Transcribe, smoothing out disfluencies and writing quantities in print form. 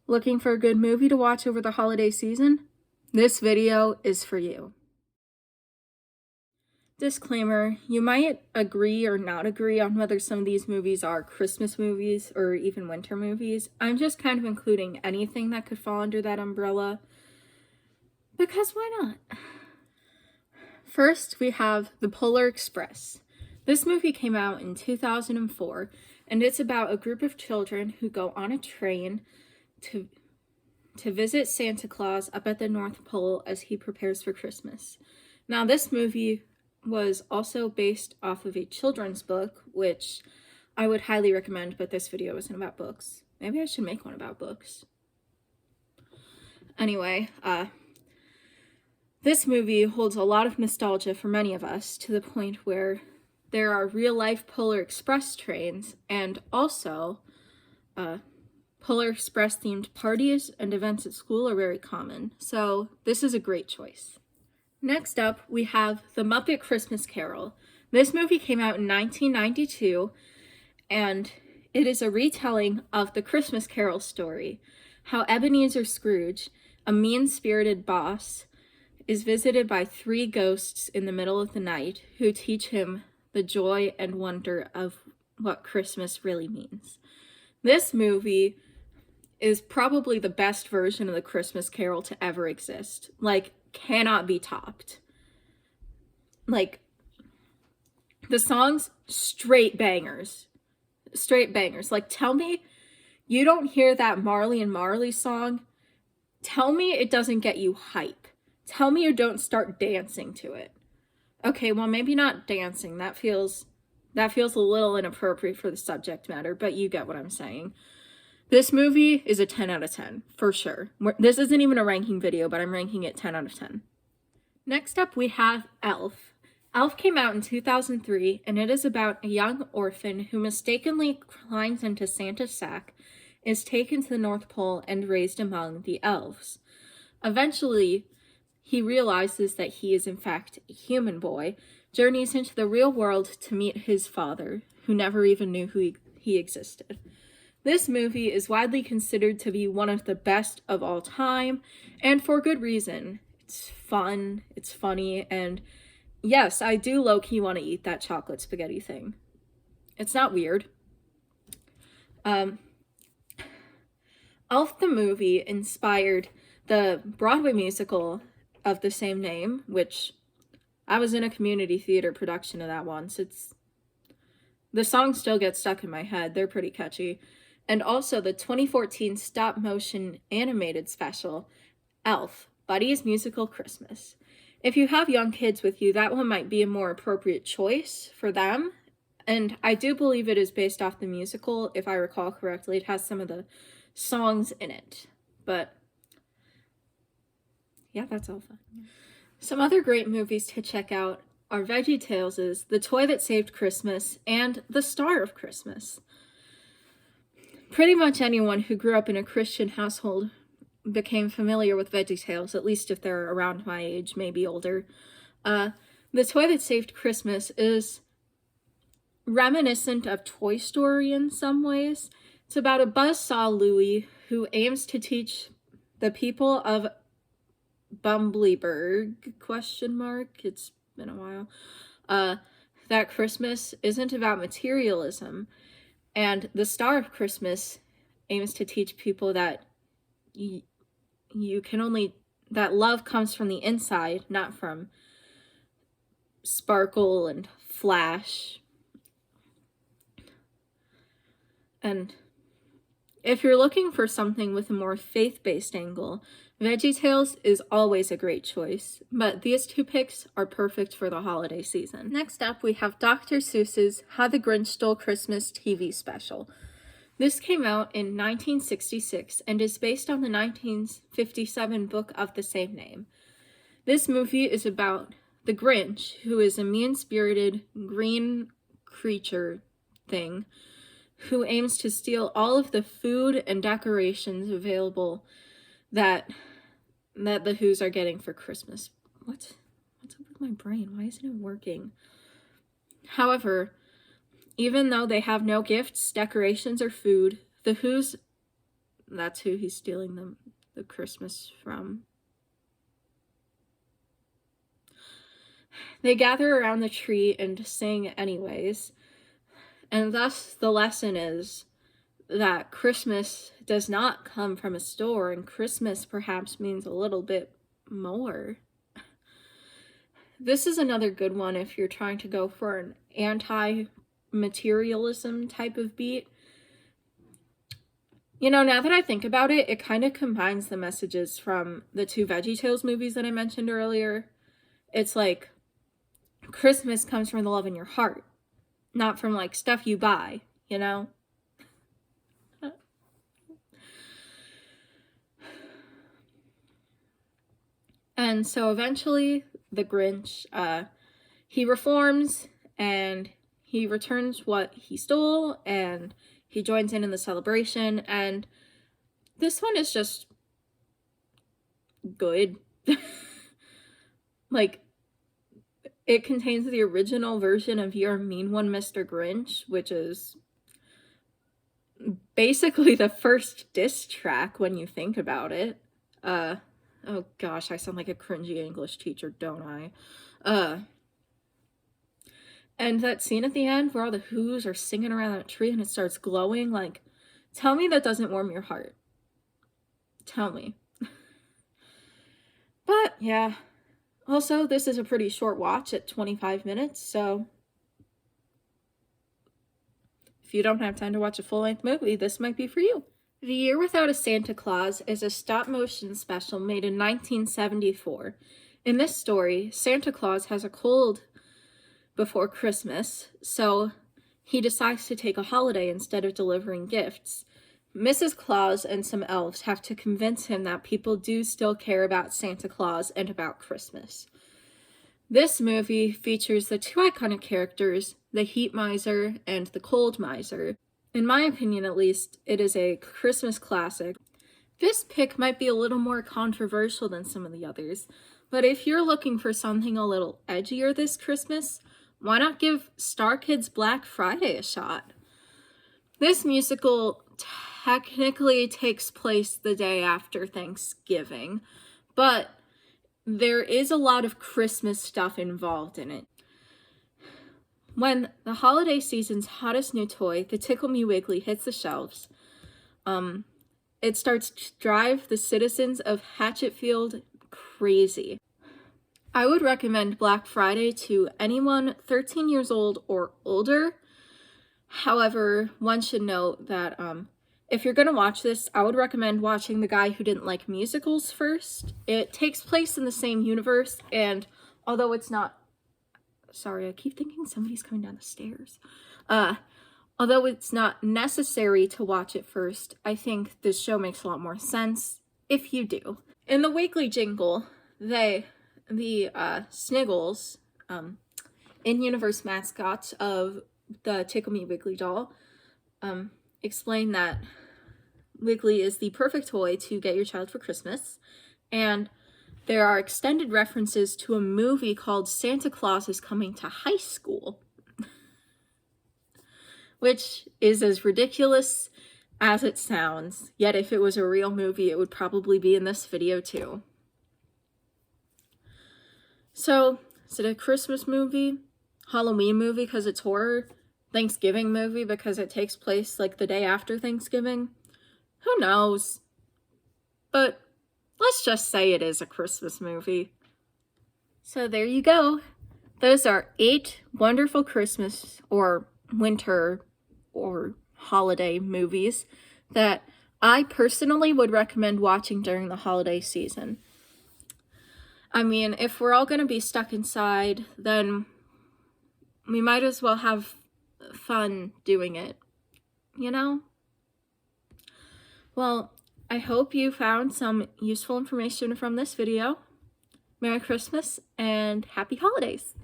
Looking for a good movie to watch over the holiday season? This video is for you. Disclaimer, you might agree or not agree on whether some of these movies are Christmas movies or even winter movies. I'm just kind of including anything that could fall under that umbrella, because why not? First, we have The Polar Express. This movie came out in 2004, and it's about a group of children who go on a train to visit Santa Claus up at the North Pole as he prepares for Christmas. Now, this movie was also based off of a children's book, which I would highly recommend, but this video isn't about books. Maybe I should make one about books. Anyway, this movie holds a lot of nostalgia for many of us, to the point where there are real-life Polar Express trains, and also Polar Express themed parties and events at school are very common, so this is a great choice. Next up, we have The Muppet Christmas Carol. This movie came out in 1992, and it is a retelling of the Christmas Carol story, how Ebenezer Scrooge, a mean-spirited boss, is visited by 3 ghosts in the middle of the night who teach him the joy and wonder of what Christmas really means. This movie is probably the best version of the Christmas Carol to ever exist. Like, cannot be topped. Like, the songs, straight bangers. Straight bangers. Like, tell me you don't hear that Marley and Marley song. Tell me it doesn't get you hype. Tell me you don't start dancing to it. Okay, well, maybe not dancing. That feels a little inappropriate for the subject matter, but you get what I'm saying. This movie is a 10 out of 10, for sure. This isn't even a ranking video, but I'm ranking it 10 out of 10. Next up, we have Elf. Elf came out in 2003, and it is about a young orphan who mistakenly climbs into Santa's sack, is taken to the North Pole, and raised among the elves. Eventually, he realizes that he is in fact a human boy, journeys into the real world to meet his father, who never even knew he existed. This movie is widely considered to be one of the best of all time, and for good reason. It's fun, it's funny, and yes, I do low-key want to eat that chocolate spaghetti thing. It's not weird. Elf the movie inspired the Broadway musical of the same name, which I was in a community theater production of that once. The songs still get stuck in my head. They're pretty catchy. And also the 2014 stop-motion animated special, Elf, Buddy's Musical Christmas. If you have young kids with you, that one might be a more appropriate choice for them. And I do believe it is based off the musical, if I recall correctly. It has some of the songs in it. But yeah, that's all fun. Some other great movies to check out are VeggieTales' The Toy That Saved Christmas and The Star of Christmas. Pretty much anyone who grew up in a Christian household became familiar with VeggieTales, at least if they're around my age, maybe older. The Toy That Saved Christmas is reminiscent of Toy Story in some ways. It's about a buzzsaw Louie who aims to teach the people of Bumbleberg, ? It's been a while, that Christmas isn't about materialism, and the Star of Christmas aims to teach people that that love comes from the inside, not from sparkle and flash. And if you're looking for something with a more faith-based angle, VeggieTales is always a great choice, but these 2 picks are perfect for the holiday season. Next up, we have Dr. Seuss's How the Grinch Stole Christmas TV special. This came out in 1966 and is based on the 1957 book of the same name. This movie is about the Grinch, who is a mean-spirited green creature thing, who aims to steal all of the food and decorations available that the Who's are getting for Christmas. What's up with my brain? Why isn't it working? However, even though they have no gifts, decorations, or food, the Who's that's who he's stealing the Christmas from. They gather around the tree and sing anyways, and thus the lesson is that Christmas does not come from a store, and Christmas perhaps means a little bit more. This is another good one if you're trying to go for an anti-materialism type of beat. You know, now that I think about it, it kind of combines the messages from the two VeggieTales movies that I mentioned earlier. It's like, Christmas comes from the love in your heart, not from, like, stuff you buy, you know? And so eventually, the Grinch, he reforms, and he returns what he stole, and he joins in the celebration, and this one is just good. Like, it contains the original version of You're a Mean One, Mr. Grinch, which is basically the first diss track when you think about it. Oh gosh, I sound like a cringy English teacher, don't I? And that scene at the end where all the Who's are singing around that tree and it starts glowing, like, tell me that doesn't warm your heart. Tell me. But, yeah. Also, this is a pretty short watch at 25 minutes, so if you don't have time to watch a full-length movie, this might be for you. The Year Without a Santa Claus is a stop-motion special made in 1974. In this story, Santa Claus has a cold before Christmas, so he decides to take a holiday instead of delivering gifts. Mrs. Claus and some elves have to convince him that people do still care about Santa Claus and about Christmas. This movie features the two iconic characters, the Heat Miser and the Cold Miser. In my opinion, at least, it is a Christmas classic. This pick might be a little more controversial than some of the others, but if you're looking for something a little edgier this Christmas, why not give Star Kids Black Friday a shot? This musical technically takes place the day after Thanksgiving, but there is a lot of Christmas stuff involved in it. When the holiday season's hottest new toy, the Tickle Me Wiggly, hits the shelves, it starts to drive the citizens of Hatchetfield crazy. I would recommend Black Friday to anyone 13 years old or older. However, one should note that if you're going to watch this, I would recommend watching The Guy Who Didn't Like Musicals first. It takes place in the same universe, and although it's not... Sorry, I keep thinking somebody's coming down the stairs. Although it's not necessary to watch it first, I think this show makes a lot more sense if you do. In the Wiggly jingle, the Sniggles, in-universe mascots of the Tickle Me Wiggly doll, explain that Wiggly is the perfect toy to get your child for Christmas, and there are extended references to a movie called Santa Claus is Coming to High School, which is as ridiculous as it sounds, yet if it was a real movie, it would probably be in this video too. So, is it a Christmas movie? Halloween movie because it's horror? Thanksgiving movie because it takes place like the day after Thanksgiving? Who knows? But let's just say it is a Christmas movie. So there you go. Those are 8 wonderful Christmas or winter or holiday movies that I personally would recommend watching during the holiday season. I mean, if we're all going to be stuck inside, then we might as well have fun doing it, you know? Well, I hope you found some useful information from this video. Merry Christmas and Happy Holidays!